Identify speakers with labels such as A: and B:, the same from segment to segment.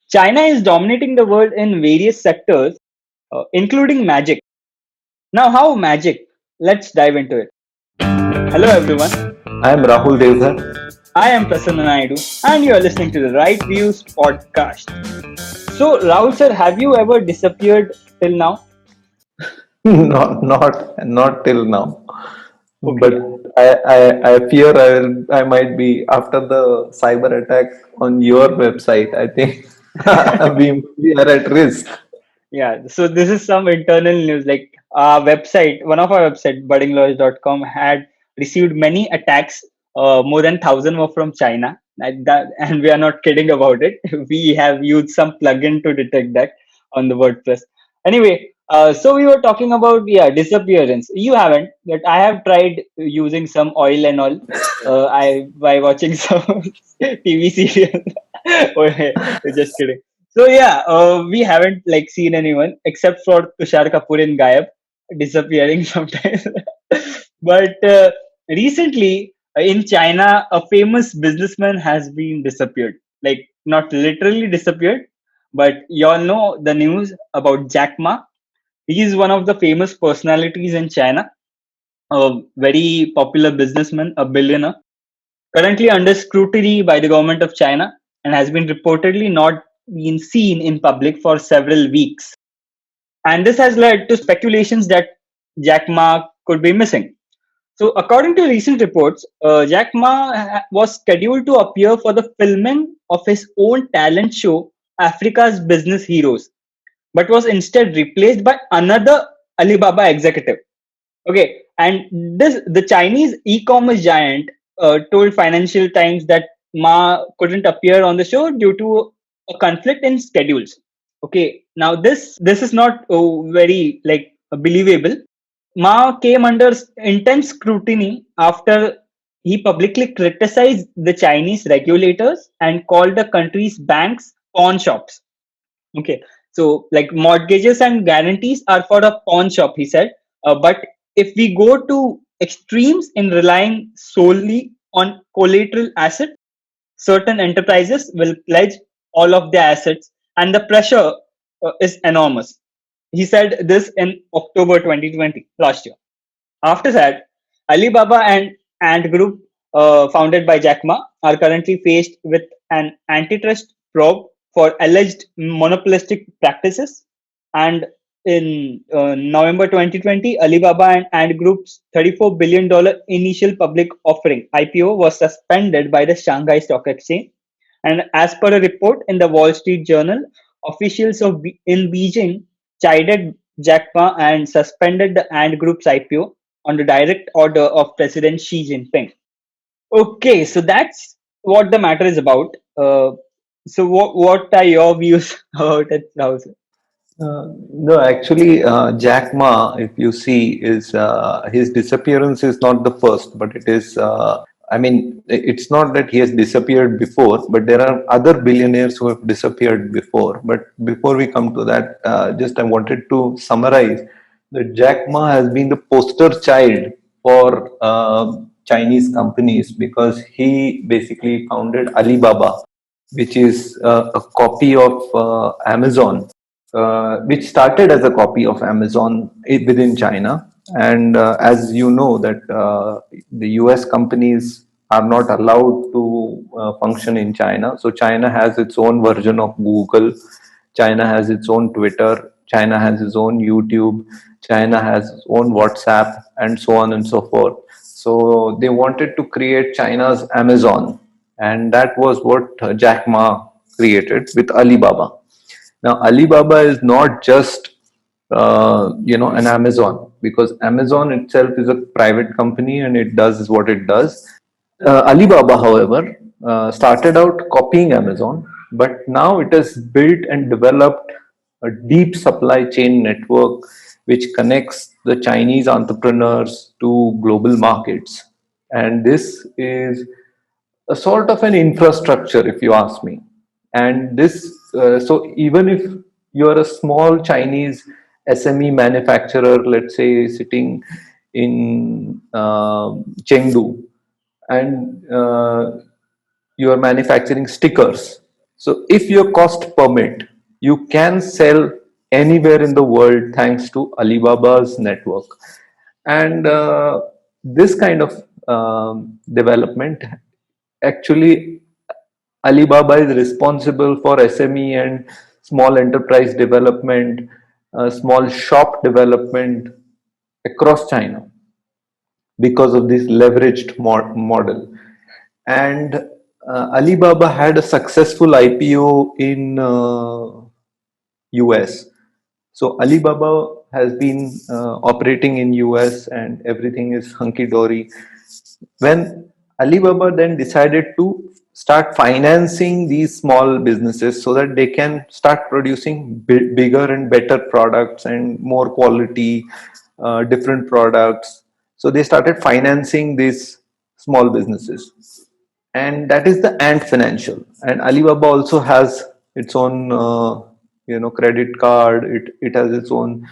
A: China is dominating the world in various sectors, including magic. Now, how magic? Let's dive into it. Hello, everyone.
B: I am Rahul Devdar.
A: I am Prasanna Naidu, and you are listening to the Right Views podcast. So, Rahul sir, have you ever disappeared till now?
B: Not till now, but
A: Okay.
B: I fear I might be after the cyber attack on your website. I think we are at risk.
A: Yeah. So, this is some internal news. Like, our website, one of our website, buddinglawyers.com, had received many attacks. More than 1,000 were from China. And we are not kidding about it. We have used some plugin to detect that on the WordPress. Anyway, so we were talking about disappearance. You haven't, but I have tried using some oil and all. I by watching some TV serial. Okay, just kidding. So yeah, we haven't like seen anyone except for Tushar Kapoor in Gayab disappearing sometimes. But recently in China, a famous businessman has been disappeared. Like not literally disappeared, but you all know the news about Jack Ma. He is one of the famous personalities in China, a very popular businessman, a billionaire, currently under scrutiny by the government of China and has been reportedly not been seen in public for several weeks. And this has led to speculations that Jack Ma could be missing. So, according to recent reports, Jack Ma was scheduled to appear for the filming of his own talent show, Africa's Business Heroes, but was instead replaced by another Alibaba executive. Okay, and this the Chinese e-commerce giant told Financial Times that Ma couldn't appear on the show due to a conflict in schedules. Okay, now this is not very like believable. Ma came under intense scrutiny after he publicly criticized the Chinese regulators and called the country's banks pawn shops. Okay, so like mortgages and guarantees are for a pawn shop, he said. But if we go to extremes in relying solely on collateral asset, certain enterprises will pledge all of their assets, and the pressure is enormous. He said this in October 2020, last year. After that, Alibaba and Ant Group, founded by Jack Ma, are currently faced with an antitrust probe for alleged monopolistic practices. And in November 2020, Alibaba and Ant Group's $34 billion initial public offering (IPO) was suspended by the Shanghai Stock Exchange. And as per a report in the Wall Street Journal, officials in Beijing chided Jack Ma and suspended the Ant Group's IPO on the direct order of President Xi Jinping. Okay, so that's what the matter is about. So, what are your views about it, Rahul sir?
B: No, actually, Jack Ma, if you see, is his disappearance is not the first, but it is. I mean, it's not that he has disappeared before, but there are other billionaires who have disappeared before. But before we come to that, just I wanted to summarize that Jack Ma has been the poster child for Chinese companies because he basically founded Alibaba, which is a copy of Amazon, which started as a copy of Amazon within China. And as you know, that the US companies are not allowed to function in China. So China has its own version of Google. China has its own Twitter. China has its own YouTube. China has its own WhatsApp, and so on and so forth. So they wanted to create China's Amazon, and that was what Jack Ma created with Alibaba. Now, Alibaba is not just an Amazon, because Amazon itself is a private company and it does what it does. Alibaba, however, started out copying Amazon, but now it has built and developed a deep supply chain network which connects the Chinese entrepreneurs to global markets. And this is a sort of an infrastructure, if you ask me. And this, so even if you're a small Chinese SME manufacturer, let's say sitting in Chengdu, and you are manufacturing stickers, So if your cost permit, you can sell anywhere in the world thanks to Alibaba's network. And this kind of development, actually, Alibaba is responsible for SME and small enterprise development, small shop development across China because of this leveraged model. And Alibaba had a successful IPO in US. So Alibaba has been operating in US and everything is hunky dory. When Alibaba then decided to start financing these small businesses so that they can start producing bigger and better products and more quality, different products. So they started financing these small businesses, and that is the Ant Financial. And Alibaba also has its own credit card. It has its own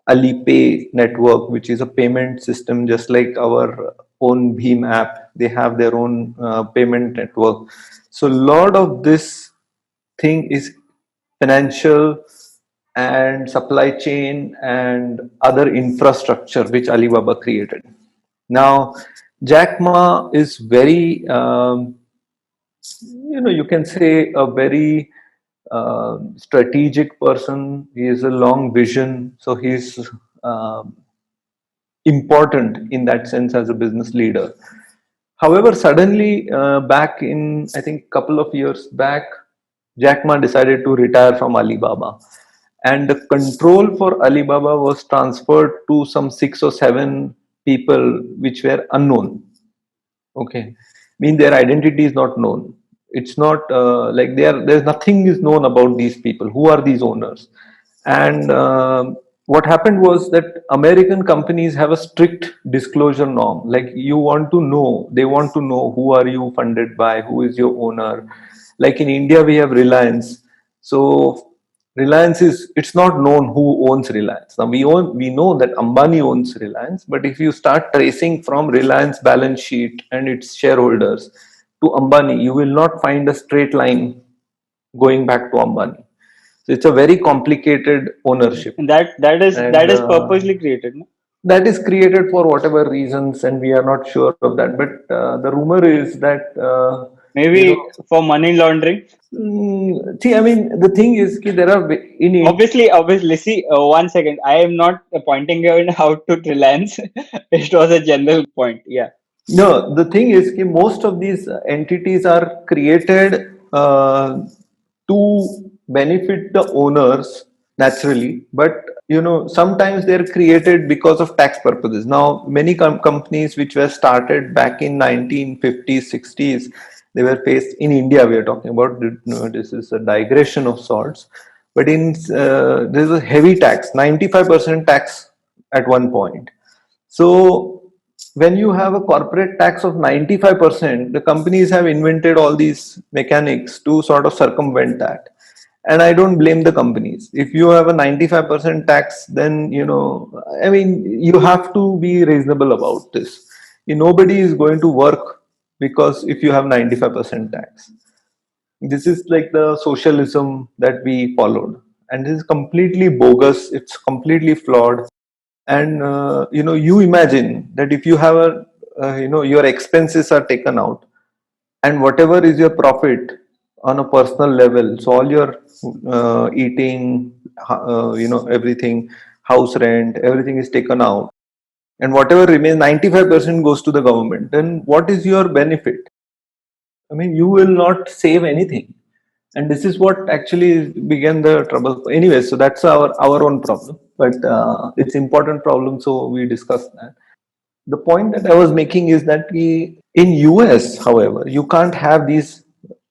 B: Alipay network, which is a payment system just like our own Bheem app. They have their own payment network. So a lot of this thing is financial and supply chain and other infrastructure which Alibaba created. Now, Jack Ma is very you can say a very strategic person. He has a long vision, so he's important in that sense as a business leader. However, suddenly back in, I think, couple of years back, Jack Ma decided to retire from Alibaba, and the control for Alibaba was transferred to some 6 or 7 people which were unknown. Okay, mean their identity is not known. It's not like there's nothing is known about these people. Who are these owners? And what happened was that American companies have a strict disclosure norm. Like you want to know, they want to know who are you funded by, who is your owner. Like in India, we have Reliance. So Reliance is, it's not known who owns Reliance. Now we know that Ambani owns Reliance, but if you start tracing from Reliance balance sheet and its shareholders to Ambani, you will not find a straight line going back to Ambani. So it's a very complicated ownership,
A: And that
B: and
A: is purposely created, no?
B: that is created for whatever reasons, and we are not sure of that. But the rumor is that you know.
A: Maybe for money laundering.
B: See, I mean, the thing is, ki there are in
A: Obviously. See, 1 second. I am not pointing out to Reliance. It was a general point. Yeah.
B: no, the thing is, ki most of these entities are created to benefit the owners naturally, but sometimes they're created because of tax purposes. Now, many companies which were started back in 1950s, 60s, they were faced in India. We are talking about, this is a digression of sorts, but in there's a heavy tax, 95% tax at one point. So when you have a corporate tax of 95%, the companies have invented all these mechanics to sort of circumvent that. And I don't blame the companies. If you have a 95% tax, then, I mean, you have to be reasonable about this. Nobody is going to work because if you have 95% tax. This is like the socialism that we followed. And this is completely bogus. It's completely flawed. And you imagine that if you have a your expenses are taken out, and whatever is your profit on a personal level, so all your eating, everything, house rent, everything is taken out, and whatever remains, 95% goes to the government, then what is your benefit? I mean, you will not save anything. And this is what actually began the trouble. Anyway, so that's our own problem, but it's important problem, so we discussed that. The point that I was making is that in US, however, you can't have these,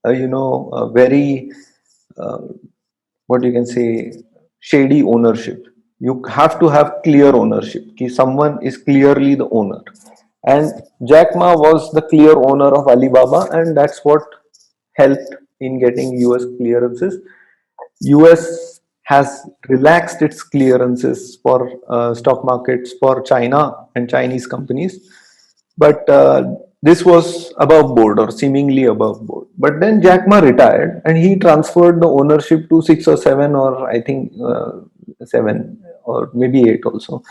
B: very, uh, what you can say, shady ownership. You have to have clear ownership. Someone is clearly the owner. And Jack Ma was the clear owner of Alibaba, and that's what helped in getting US clearances. US has relaxed its clearances for stock markets for China and Chinese companies, but this was above board or seemingly above board. But then Jack Ma retired and he transferred the ownership to six or seven, or I think seven or maybe eight also.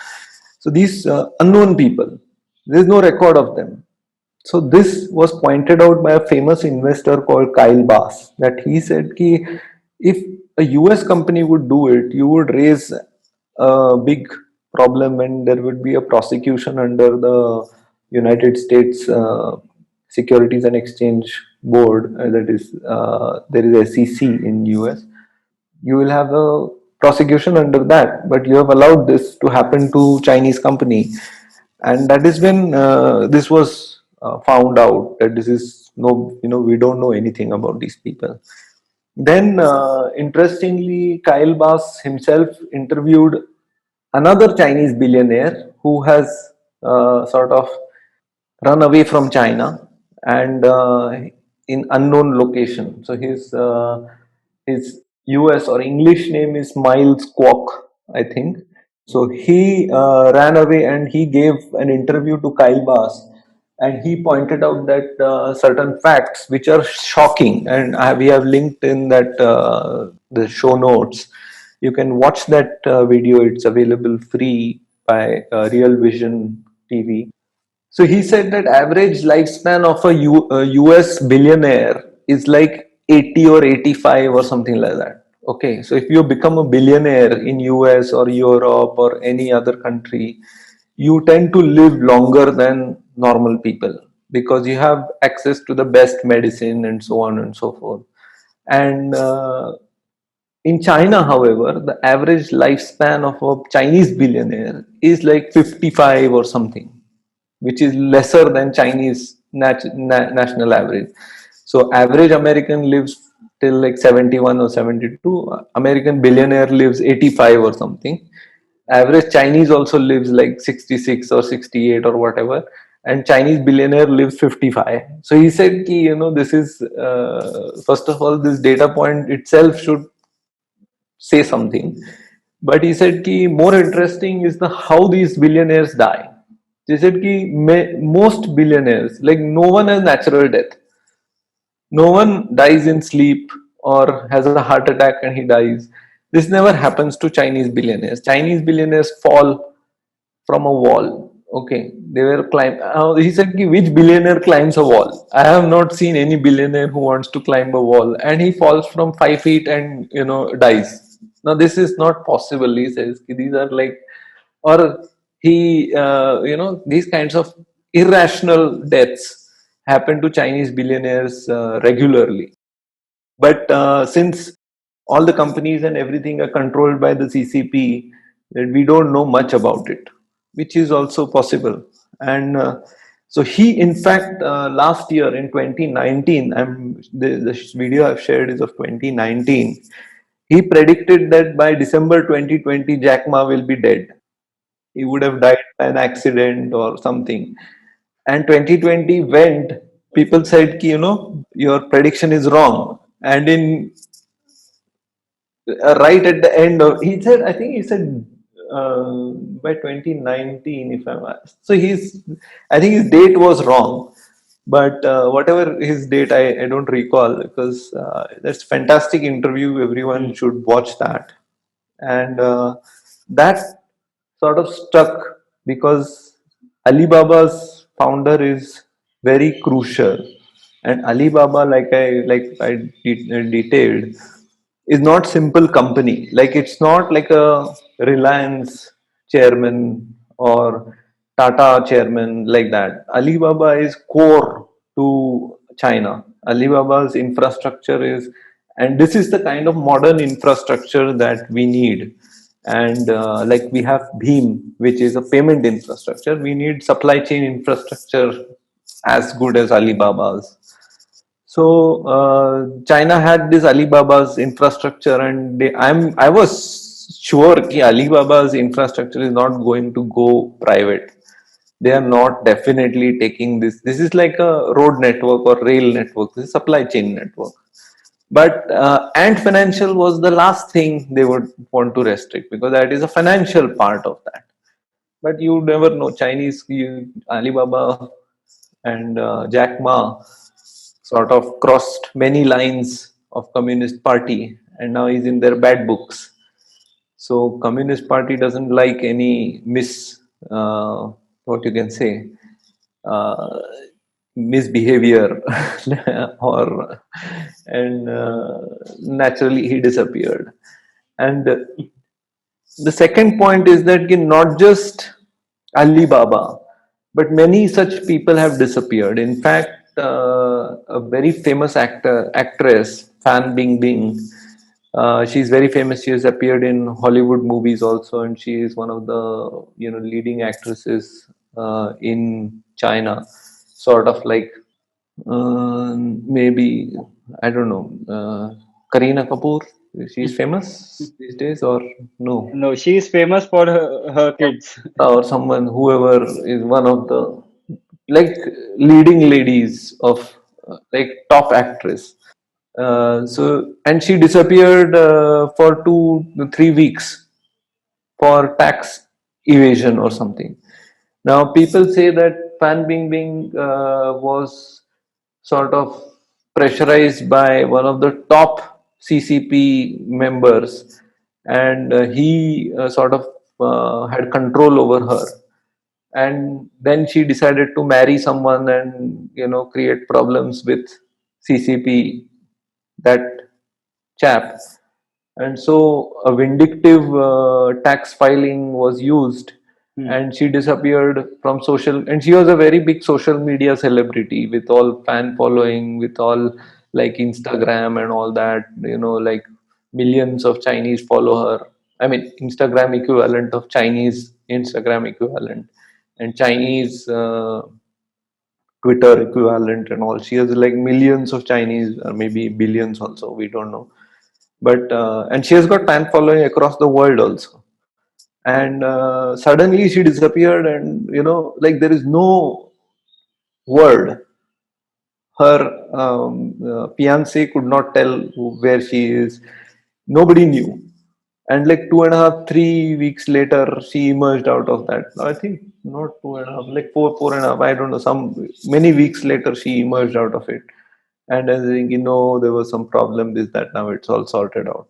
B: So these unknown people, there is no record of them. So this was pointed out by a famous investor called Kyle Bass, that he said ki if a US company would do it, you would raise a big problem and there would be a prosecution under the United States Securities and Exchange Board, that is there is SEC in US. You will have a prosecution under that, but you have allowed this to happen to Chinese company, and that is when this was found out that this is no, we don't know anything about these people. Then interestingly, Kyle Bass himself interviewed another Chinese billionaire who has sort of run away from China and in unknown location. So his US or English name is Miles Kwok, I think. So he ran away and he gave an interview to Kyle Bass, and he pointed out that certain facts which are shocking, and we have linked in that the show notes. You can watch that video. It's available free by Real Vision TV. So he said that average lifespan of a US billionaire is like 80 or 85 or something like that. Okay, so if you become a billionaire in US or Europe or any other country, you tend to live longer than normal people because you have access to the best medicine and so on and so forth. And in China, however, the average lifespan of a Chinese billionaire is like 55 or something, which is lesser than Chinese national average. So average American lives till like 71 or 72. American billionaire lives 85 or something. Average Chinese also lives like 66 or 68 or whatever. And Chinese billionaire lives 55. So he said, ki, this is, first of all, this data point itself should say something. But he said, ki, more interesting is the how these billionaires die. He said, ki, most billionaires, like no one has natural death. No one dies in sleep or has a heart attack and he dies. This never happens to Chinese billionaires. Chinese billionaires fall from a wall. Okay, they were climb. He said, which billionaire climbs a wall? I have not seen any billionaire who wants to climb a wall, and he falls from 5 feet and dies. Now this is not possible. He says these are like, or he, these kinds of irrational deaths happen to Chinese billionaires regularly. But since all the companies and everything are controlled by the CCP, that we don't know much about it, which is also possible. And so he, in fact, last year in 2019, the video I've shared is of 2019. He predicted that by December 2020, Jack Ma will be dead. He would have died by an accident or something. And 2020 went. People said, your prediction is wrong. And in right at the end of, he said, I think he said by 2019, if I'm so I think his date was wrong, but whatever his date, I don't recall, because that's fantastic interview. Everyone should watch that. And that sort of stuck because Alibaba's founder is very crucial, and Alibaba, like I detailed, is not simple company. Like it's not like a Reliance chairman or Tata chairman like that. Alibaba is core to China. Alibaba's infrastructure is, and this is the kind of modern infrastructure that we need. And like we have Beam, which is a payment infrastructure, we need supply chain infrastructure as good as Alibaba's. So China had this Alibaba's infrastructure, and I was sure that Alibaba's infrastructure is not going to go private. They are not definitely taking this. This is like a road network or rail network. This is supply chain network. But Ant Financial was the last thing they would want to restrict, because that is a financial part of that. But you never know. Alibaba and Jack Ma sort of crossed many lines of Communist Party, and now he's in their bad books. So Communist Party doesn't like any what you can say, uh, misbehavior, or and naturally he disappeared. And the second point is that not just Alibaba, but many such people have disappeared. In fact, a very famous actress, Fan Bingbing, she's very famous. She has appeared in Hollywood movies also, and she is one of the leading actresses in China. Sort of like maybe I don't know, Kareena Kapoor. She's famous these days, or no?
A: No, she is famous for her kids.
B: Or someone, whoever is one of the like leading ladies of like top actress. So and she disappeared for 2 3 weeks for tax evasion or something. Now people say that Fan Bingbing was sort of pressurized by one of the top CCP members, and he sort of had control over her. And then she decided to marry someone and create problems with CCP, that chap. And so a vindictive tax filing was used,
A: Hmm.
B: and she disappeared from social. And she was a very big social media celebrity with all fan following, with all like Instagram and all that. Like millions of Chinese follow her. I mean, Instagram equivalent of Chinese Instagram equivalent, and Chinese Twitter equivalent and all. She has like millions of Chinese, or maybe billions also. We don't know, but and she has got fan following across the world also. And suddenly she disappeared, and like there is no word. Her fiance could not tell where she is. Nobody knew. And like 2.5 3 weeks later she emerged out of that. I think not 2.5, like 4.5, I don't know, some many weeks later she emerged out of it. And I think, there was some problem, this, that, now it's all sorted out.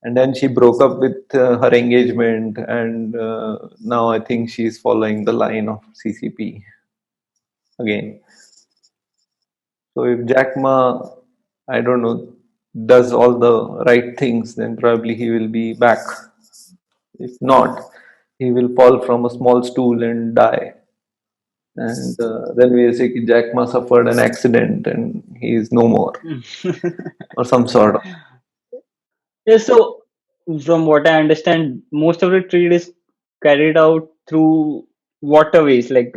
B: And then she broke up with her engagement, and now I think she's following the line of CCP again. So if Jack Ma, I don't know, does all the right things, then probably he will be back. If not, he will fall from a small stool and die. And then we say Jack Ma suffered an accident and he is no more, or some sort of.
A: Yeah, so from what I understand, most of the trade is carried out through waterways. Like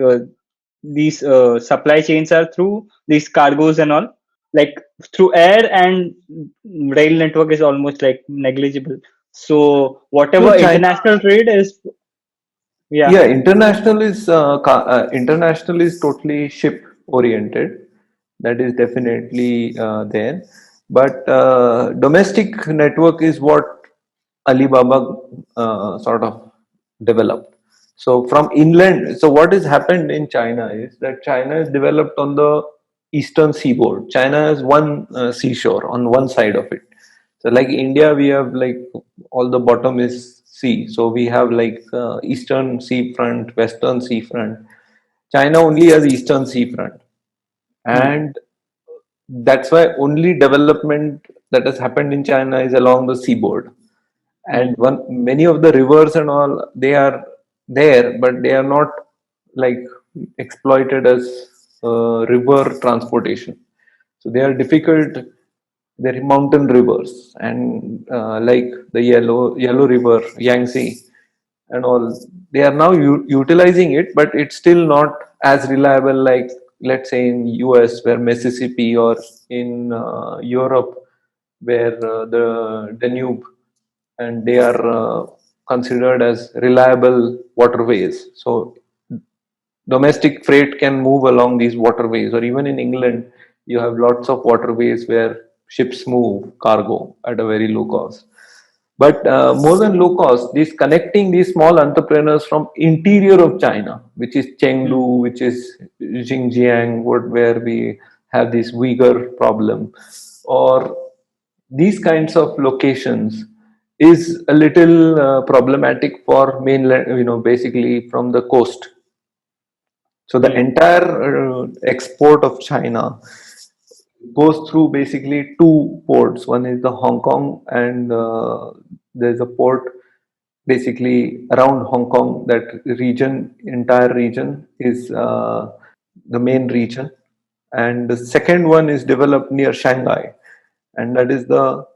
A: these supply chains are through these cargoes and all. Like through air and rail network is almost like negligible. So
B: No,
A: whatever
B: China.
A: international trade is, yeah.
B: Yeah, international is totally ship oriented. That is definitely there. But domestic network is what Alibaba sort of developed. So from inland, so what has happened in China is that China is developed on the eastern seaboard. China has one seashore on one side of it. So like India, we have like all the bottom is sea. So we have like eastern seafront, western seafront. China only has eastern seafront,
A: Hmm.
B: and that's why only development that has happened in China is along the seaboard. And
A: Hmm.
B: many of the rivers and all, they are there, but they are not like exploited as river transportation. So they are difficult. They're mountain rivers, and like the Yellow River, Yangtze, and all. They are now utilizing it, but it's still not as reliable like, let's say, in US, where Mississippi, or in Europe, where the Danube, and they are considered as reliable waterways. So domestic freight can move along these waterways. Or even in England, you have lots of waterways where ships move cargo at a very low cost. But more than low cost, this connecting these small entrepreneurs from interior of China, which is
A: Hmm.
B: Chengdu, which is Xinjiang, where we have this Uyghur problem, or these kinds of locations is a little problematic for mainland, basically from the coast. So the
A: Hmm.
B: entire export of China goes through basically two ports. One is the Hong Kong, and there's a port basically around Hong Kong. That region, entire region, is the main region, and the second one is developed near Shanghai, and that is the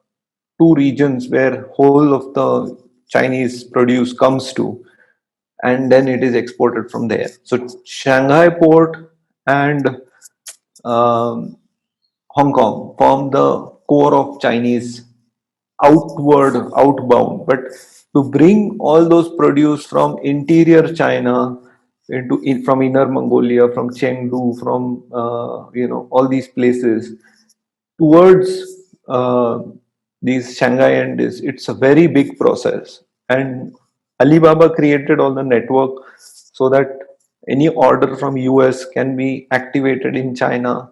B: two regions where whole of the Chinese produce comes to, and then it is exported from there. So Shanghai port and um, Hong Kong form the core of Chinese outbound. But to bring all those produce from interior China from Inner Mongolia, from Chengdu, from all these places towards these Shanghai, and this, it's a very big process. And Alibaba created all the network so that any order from US can be activated in China.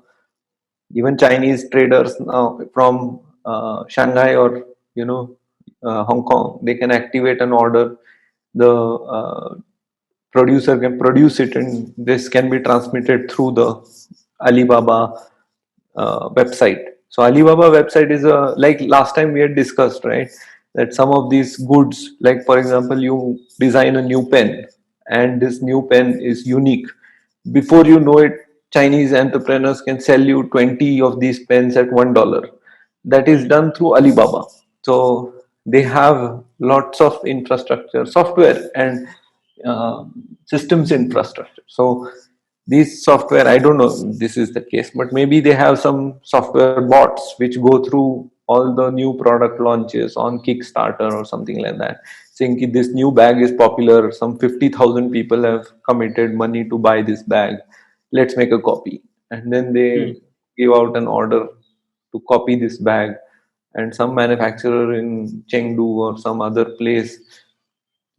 B: Even Chinese traders now from Shanghai or Hong Kong, they can activate an order. The producer can produce it, and this can be transmitted through the Alibaba website. So Alibaba website is a, like last time we had discussed, right? That some of these goods, like for example, you design a new pen, and this new pen is unique. Before you know it, Chinese entrepreneurs can sell you 20 of these pens at $1. That is
A: Hmm.
B: done through Alibaba. So they have lots of infrastructure, software, and uh, systems infrastructure. So these software, I don't know if this is the case, but maybe they have some software bots which go through all the new product launches on Kickstarter or something like that, saying "Ki this new bag is popular, some 50,000 people have committed money to buy this bag, let's make a copy." And then
A: Hmm.
B: they give out an order to copy this bag, and some manufacturer in Chengdu or some other place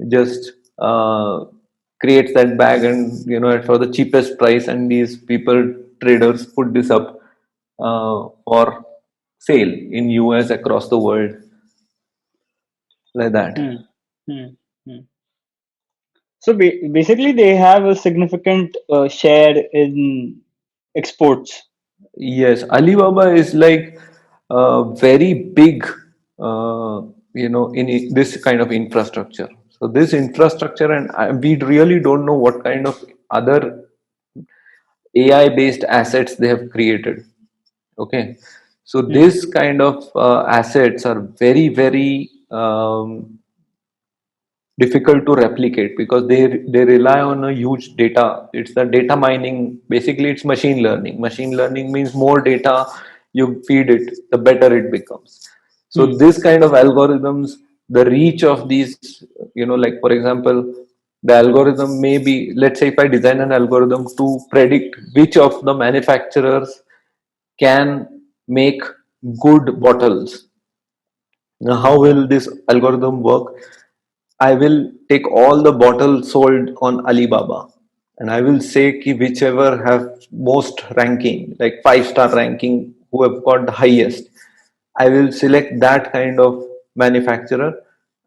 B: just creates that bag, and for the cheapest price, and these people, traders, put this up for sale in US, across the world, like that.
A: Hmm. Hmm. Hmm. So basically, they have a significant share in exports.
B: Yes, Alibaba is like very big, in this kind of infrastructure. So this infrastructure, and we really don't know what kind of other AI based assets they have created. Okay, so
A: Hmm.
B: this kind of assets are very, very difficult to replicate, because they rely on a huge data. It's the data mining, basically it's machine learning. Machine learning means more data you feed it, the better it becomes. So
A: Hmm.
B: this kind of algorithms, the reach of these, like for example, the algorithm may be, let's say if I design an algorithm to predict which of the manufacturers can make good bottles. Now, how will this algorithm work? I will take all the bottles sold on Alibaba, and I will say ki whichever have most ranking, like 5-star ranking, who have got the highest, I will select that kind of manufacturer,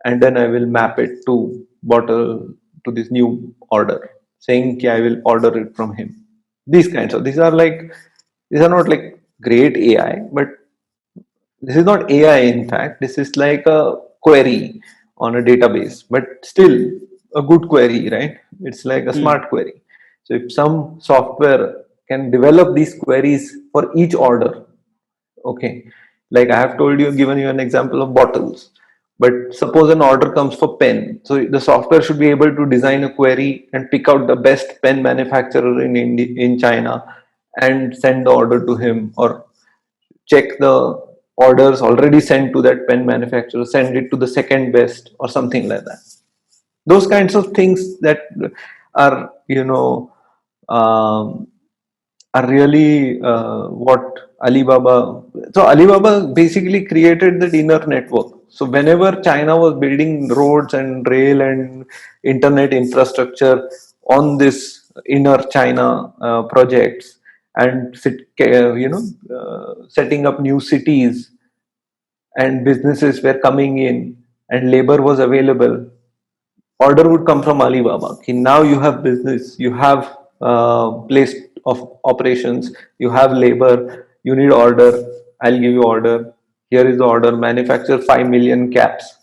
B: and then I will map it to bottle, to this new order, saying ki I will order it from him. These are not like great AI, but this is not AI, in fact. This is like a query on a database, but still a good query, right? It's like a
A: Hmm.
B: smart query. So if some software can develop these queries for each order, okay, like I have told you, given you an example of bottles, but suppose an order comes for pen. So the software should be able to design a query and pick out the best pen manufacturer in China and send the order to him, or check the orders already sent to that pen manufacturer, send it to the second best, or something like that. Those kinds of things that are, um, are really what Alibaba. So Alibaba basically created the inner network. So whenever China was building roads and rail and internet infrastructure on this inner China projects, and setting up new cities, and businesses were coming in and labor was available, order would come from Alibaba. Okay, now you have business, you have place of operations, you have labor, you need order, I'll give you order. Here is the order, manufacture 5 million caps.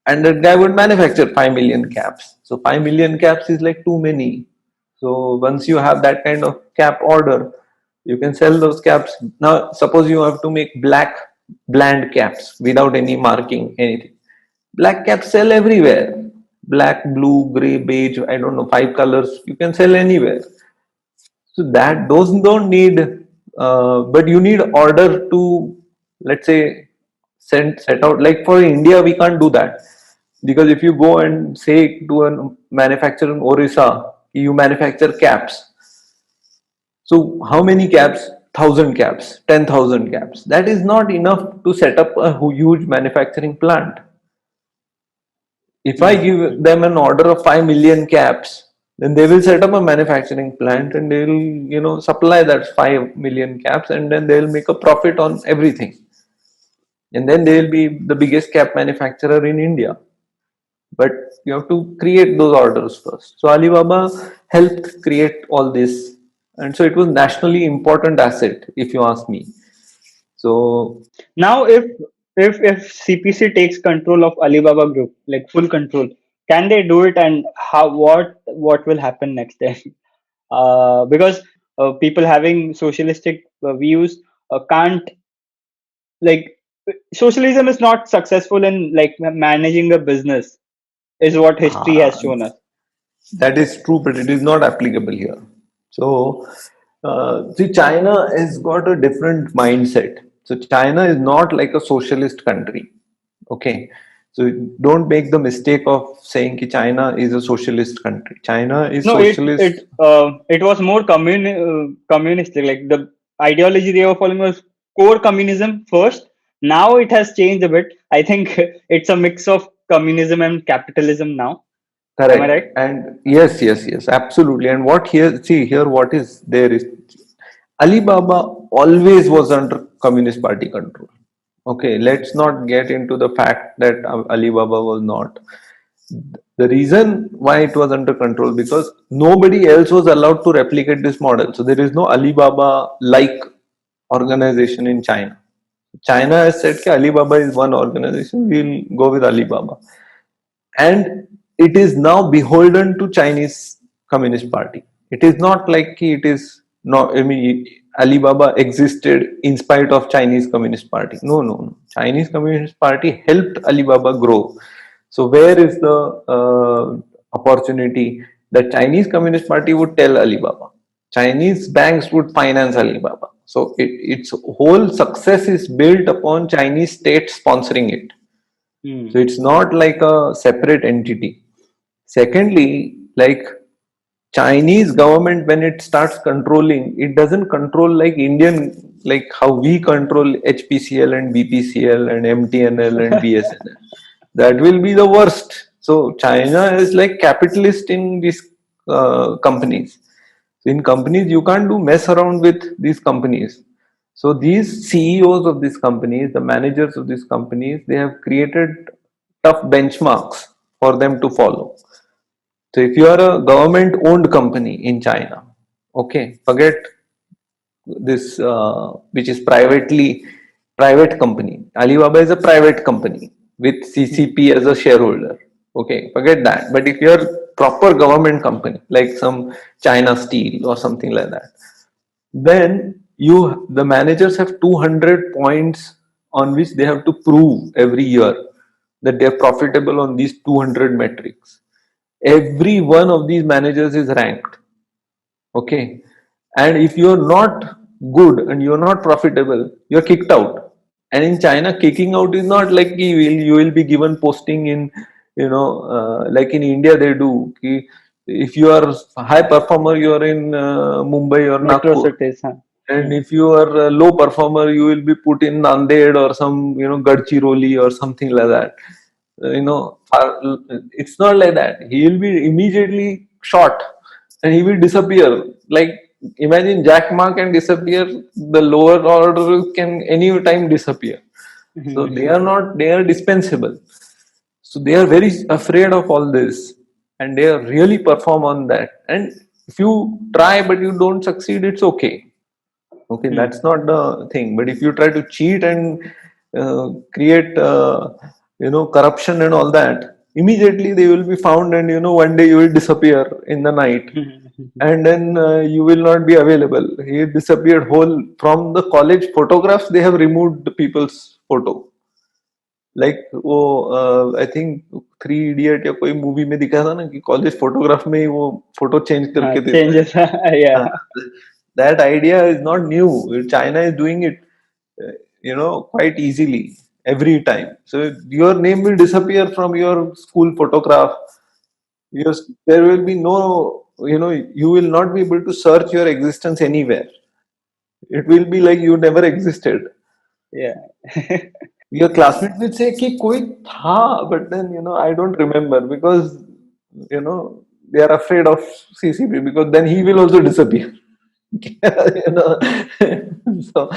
B: And that guy would manufacture 5 million caps. So 5 million caps is like too many. So once you have that kind of cap order, you can sell those caps. Now, suppose you have to make black bland caps without any marking, anything. Black caps sell everywhere. Black, blue, gray, beige, I don't know, 5 colors, you can sell anywhere. So that those don't need, but you need order to, let's say, set out. Like for India, we can't do that, because if you go and say to a manufacturer in Orissa, you manufacture caps. So how many caps? 1,000 caps, 10,000 caps. That is not enough to set up a huge manufacturing plant. If I give them an order of 5 million caps, then they will set up a manufacturing plant and they will, supply that 5 million caps, and then they'll make a profit on everything. And then they'll be the biggest cap manufacturer in India. But you have to create those orders first. So Alibaba helped create all this. And so it was nationally important asset, if you ask me. So
A: Now, if CPC takes control of Alibaba Group, like full control, can they do it, and how what will happen next then? Because people having socialistic views can't, like, socialism is not successful in like managing a business, is what history has
B: uh,
A: shown us.
B: that is true, but it is not applicable here. So, see, China has got a different mindset. So, China is not like a socialist country. Okay. So, don't make the mistake of saying that China is a socialist country. China is
A: No,
B: socialist.
A: it was more communistic. Like the ideology they were following was core communism first. Now it has changed a bit. I think it's a mix of communism and capitalism now. Am I
B: Correct.
A: right?
B: And yes, yes, yes, absolutely. And what here, see, here what is there is Alibaba always was under Communist Party control. Okay, let's not get into the fact that Alibaba was not. The reason why it was under control, because nobody else was allowed to replicate this model. So there is no Alibaba like organization in China. China has said that Alibaba is one organization, we'll go with Alibaba. And it is now beholden to Chinese Communist Party. It is not like it is not, I mean, Alibaba existed in spite of Chinese Communist Party. No, no, no. Chinese Communist Party helped Alibaba grow. So where is the opportunity? The Chinese Communist Party would tell Alibaba. Chinese banks would finance Alibaba. So its whole success is built upon Chinese state sponsoring it.
A: Hmm.
B: So it's not like a separate entity. Secondly, like Chinese government, when it starts controlling, it doesn't control like Indian, like how we control HPCL and BPCL and MTNL and BSNL. That will be the worst. So China is like capitalist in these companies. So in companies, you can't do mess around with these companies. So these CEOs of these companies, the managers of these companies, they have created tough benchmarks for them to follow. So if you are a government owned company in China, okay, forget this which is private company. Alibaba is a private company with CCP as a shareholder. Okay, forget that. But if you are proper government company like some China Steel or something like that, then the managers have 200 points on which they have to prove every year that they are profitable on these 200 metrics. Every one of these managers is ranked. Okay, and if you are not good and you are not profitable, you are kicked out. And in China, kicking out is not like you will be given posting in, like in India they do. If you are a high performer, you are in Mumbai or
A: Metro
B: Nagpur.
A: cities, huh?
B: And if you are a low performer, you will be put in Nanded or some, Gadchiroli or something like that. It's not like that. He will be immediately shot and he will disappear. Like, imagine Jack Ma can disappear, the lower order can any time disappear. So they are dispensable. So they are very afraid of all this and they are really perform on that. And if you try but you don't succeed, it's okay. Okay, that's not the thing. But if you try to cheat and create, corruption and all that, immediately they will be found, and one day you will disappear in the night, and then you will not be available. He disappeared whole from the college photographs. They have removed the people's photo. Like वो I think three idiot या कोई movie में दिखा था ना कि college photograph में ही वो फोटो चेंज करके देते
A: changes. Yeah.
B: That idea is not new. China is doing it, quite easily every time. So your name will disappear from your school photograph. There will be no, you will not be able to search your existence anywhere. It will be like you never existed.
A: Yeah.
B: Your classmate will say कि कोई था, but then I don't remember, because they are afraid of CCP, because then he will also disappear. you know so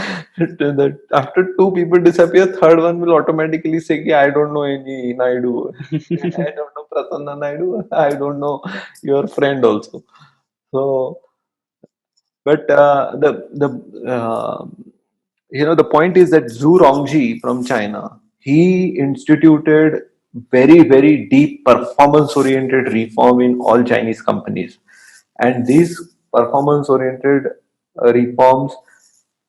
B: that after two people disappear, third one will automatically say कि I don't know any Naidu. I don't know Prasanna Naidu. I don't know your friend also. So, but the point is that Zhu Rongji from China, he instituted very, very deep performance oriented reform in all Chinese companies, and these performance oriented reforms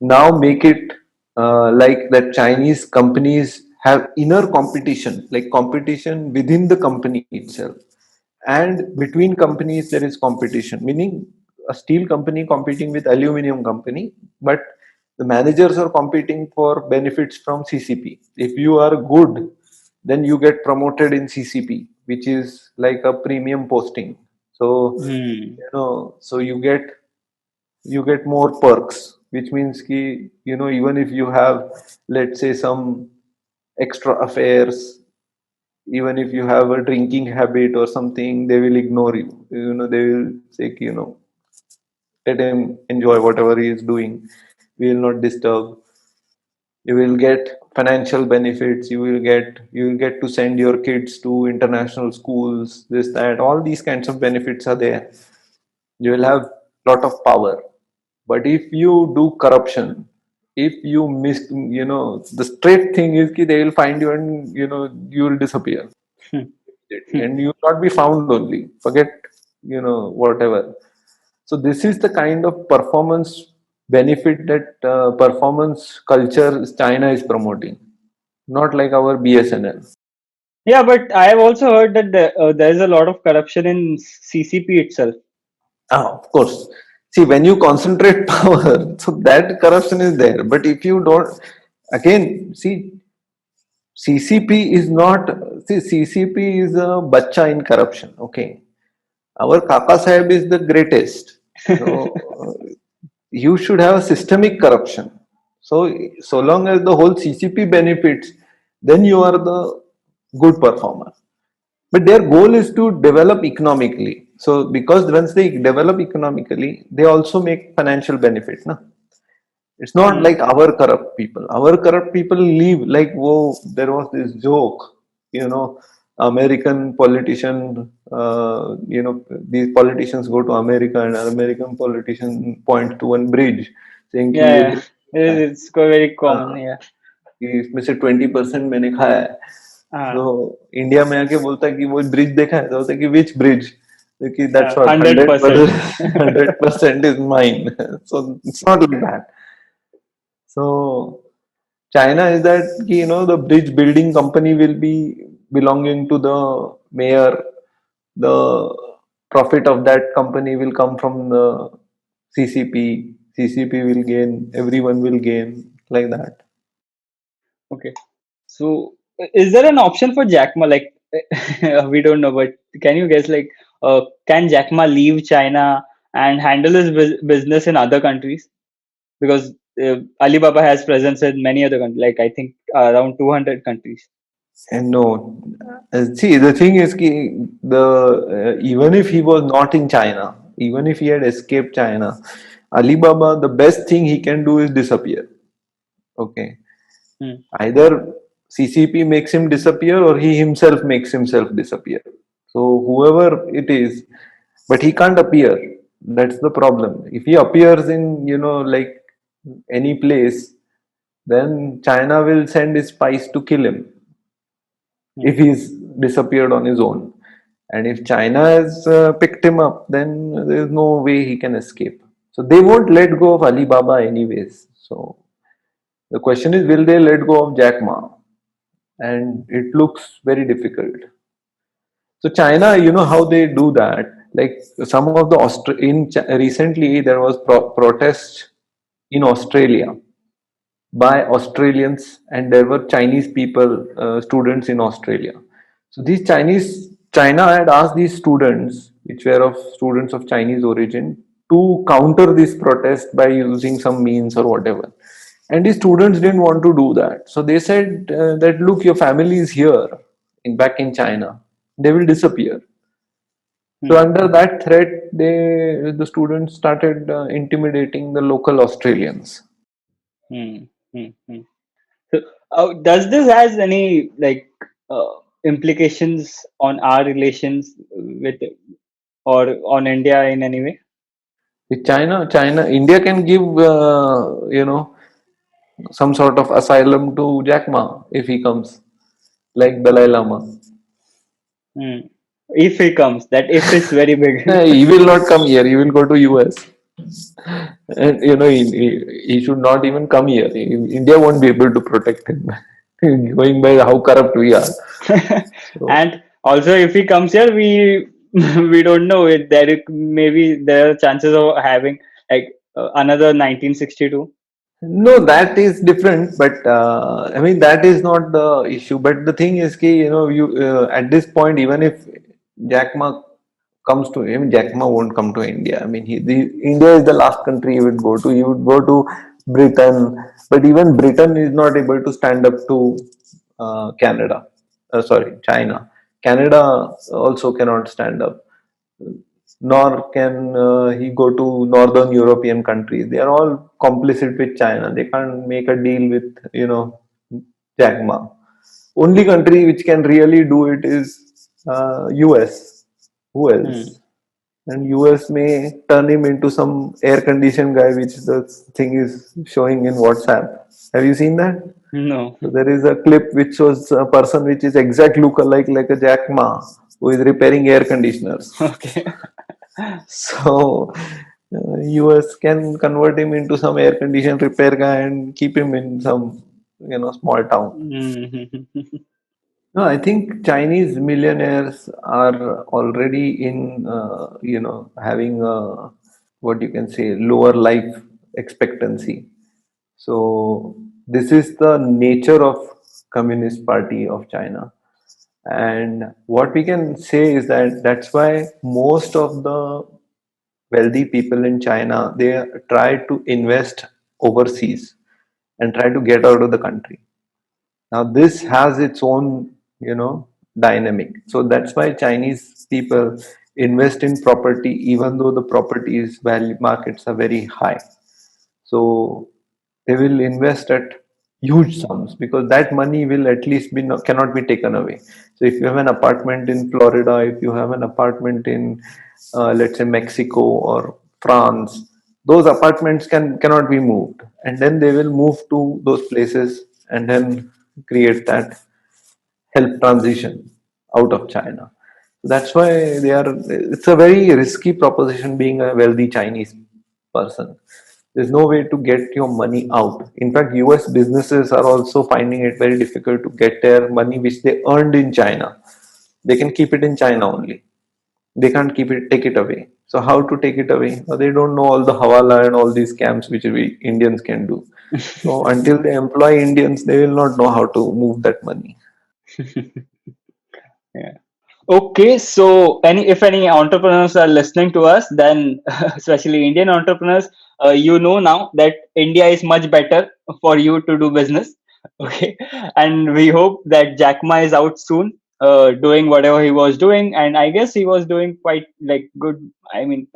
B: now make it like that Chinese companies have inner competition, like competition within the company itself, and between companies there is competition, meaning a steel company competing with aluminum company, but the managers are competing for benefits from CCP. If you are good, then you get promoted in CCP, which is like a premium posting. So so you get more perks, which means ki, even if you have, let's say, some extra affairs, even if you have a drinking habit or something, they will ignore you. They will say ki, let him enjoy whatever he is doing. We will not disturb. You will get financial benefits. You will get to send your kids to international schools, this, that, all these kinds of benefits are there. You will have lot of power. But if you do corruption, if you miss, the straight thing is that they will find you, and you will disappear, and you will not be found only. Forget, whatever. So this is the kind of performance benefit that performance culture China is promoting, not like our BSNL.
A: Yeah, but I have also heard that there is a lot of corruption in CCP itself.
B: Of course. See, when you concentrate power, so that corruption is there. But if you don't, again, see, CCP is not, see, CCP is a bacha in corruption. Okay. Our Kaka Sahib is the greatest. So you should have a systemic corruption. So long as the whole CCP benefits, then you are the good performer. But their goal is to develop economically. So because once they develop economically, they also make financial benefit. No? It's not like our corrupt people. Our corrupt people leave like, whoa, there was this joke, American politician, these politicians go to America and an American politician point to one bridge saying, कि ये
A: Yeah, it's very common. Yeah.
B: कि इसमें से 20% मैंने खाया है. तो India में आके बोलता है कि वो ब्रिज देखा है, तो बोलता है कि which bridge? कि that's what 100% is mine. So it's not like that. So China is that the bridge building company will be belonging to the mayor. The profit of that company will come from the CCP. CCP will gain. Everyone will gain, like that.
A: Okay. So, is there an option for Jack Ma? Like, we don't know, but can you guess? Like, can Jack Ma leave China and handle his business in other countries? because Alibaba has presence in many other countries, like I think around 200 countries.
B: And no, see, the thing is, even if he was not in China, even if he had escaped China, Alibaba, the best thing he can do is disappear. Okay,
A: Hmm.
B: either CCP makes him disappear or he himself makes himself disappear. So whoever it is, but he can't appear. That's the problem. If he appears in, like any place, then China will send his spies to kill him
A: Hmm.
B: if he's disappeared on his own. And if China has picked him up, then there's no way he can escape. So they won't let go of Alibaba anyways. So the question is, will they let go of Jack Ma? And it looks very difficult. So China, you know how they do that. Like some of the recently there was protest in Australia by Australians, and there were Chinese people, students in Australia. So China had asked these students, which were of students of Chinese origin, to counter this protest by using some means or whatever. And the students didn't want to do that. So they said that, look, your family is here, back in China. They will disappear. So
A: Hmm.
B: under that threat, the students started intimidating the local Australians.
A: Hmm. Hmm. Hmm. So, does this has any like implications on our relations with or on India in any way?
B: With India can give some sort of asylum to Jack Ma if he comes, like Dalai Lama.
A: Hmm. If he comes, that if is very big.
B: He will not come here. He will go to US, and he should not even come here. India won't be able to protect him, going by how corrupt we are. So
A: And also, if he comes here, we we don't know it. Maybe there are chances of having like another 1962.
B: no, that is different. But I mean, that is not the issue. But the thing is, you at this point, even if Jack Ma comes to him, Jack Ma won't come to India. I mean, India is the last country he would go to. He would go to Britain, but even Britain is not able to stand up to Canada. Sorry, China. Canada also cannot stand up, nor can he go to northern European countries. They are all complicit with China. They can't make a deal with, Jack Ma. Only country which can really do it is US. Who
A: Hmm.
B: else? And US may turn him into some air conditioned guy, which the thing is showing in WhatsApp. Have you seen that?
A: No.
B: So there is a clip which shows a person which is exact look alike like a Jack Ma who is repairing air conditioners.
A: Okay.
B: So US can convert him into some air condition repair guy and keep him in some small town.
A: Hmm.
B: No, I think Chinese millionaires are already in having a, what you can say, lower life expectancy. So this is the nature of Communist Party of China. And what we can say is that that's why most of the wealthy people in China, they try to invest overseas and try to get out of the country. Now this has its own, dynamic. So that's why Chinese people invest in property even though the properties value markets are very high. So they will invest at huge sums because that money will at least be cannot be taken away. So if you have an apartment in Florida, if you have an apartment in let's say Mexico or France, those apartments cannot be moved, and then they will move to those places and then create that help transition out of China. So that's why it's a very risky proposition being a wealthy Chinese person. There's no way to get your money out. In fact, US businesses are also finding it very difficult to get their money which they earned in China. They can keep it in China only. They can't take it away. So how to take it away? Well, they don't know all the hawala and all these scams which we Indians can do. So until they employ Indians, they will not know how to move that money.
A: Yeah. Okay, so if any entrepreneurs are listening to us, then especially Indian entrepreneurs, you know now that India is much better for you to do business. Okay, and we hope that Jack Ma is out soon, doing whatever he was doing, and I guess he was doing quite like good. I mean,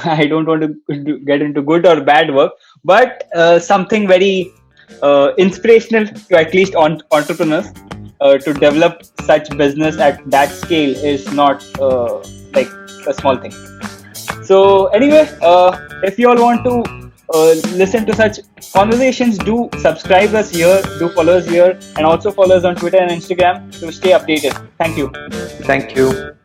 A: I don't want to get into good or bad work, but something very inspirational to at least entrepreneurs to develop such business at that scale is not like a small thing. So anyway, if you all want to listen to such conversations, do subscribe us here, do follow us here, and also follow us on Twitter and Instagram to stay updated. Thank you.
B: Thank you.